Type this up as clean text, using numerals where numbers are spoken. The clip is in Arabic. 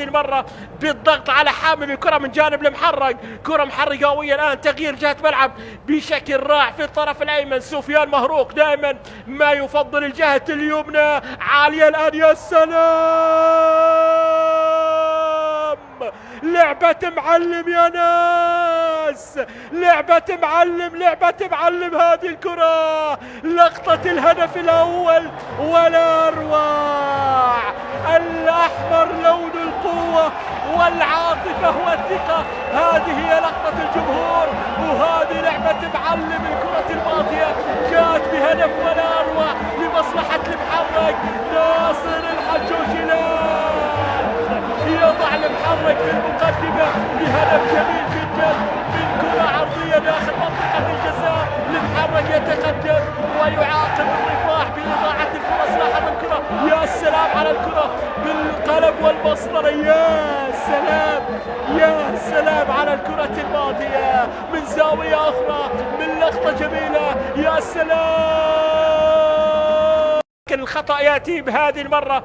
المرة بالضغط على حامل الكرة من جانب المحرق، كرة محرقة قوية الآن، تغيير جهة ملعب بشكل رائع في الطرف الأيمن. سفيان مهروق دائما ما يفضل الجهة اليمنى، عالية الآن، يا سلام، لعبة معلم يا ناس، لعبة معلم، لعبة معلم هذه الكرة، لقطة الهدف الأول ولا أروع. الأحمر لون القوة والعاطفة والثقة، هذه هي لقطة الجمهور، وهذه لعبة معلم الكرة الماضية، جاءت بهدف ولا أروع لمصلحة المحرق. ناصر الحجوجلان يضع المحرق في المقدمة بهدف جميل جدا من كرة عرضية داخل منطقة الجزاء. المحرق يتقدم ويعاقب الرفاح بإضاعة الفرص. لاحظ الكرة، يا سلام على الكرة بالقلم والمسطرة، يا سلام، يا سلام على الكرة الماضية من زاوية أخرى، من لقطة جميلة، يا سلام. لكن الخطأ يأتي بهذه المرة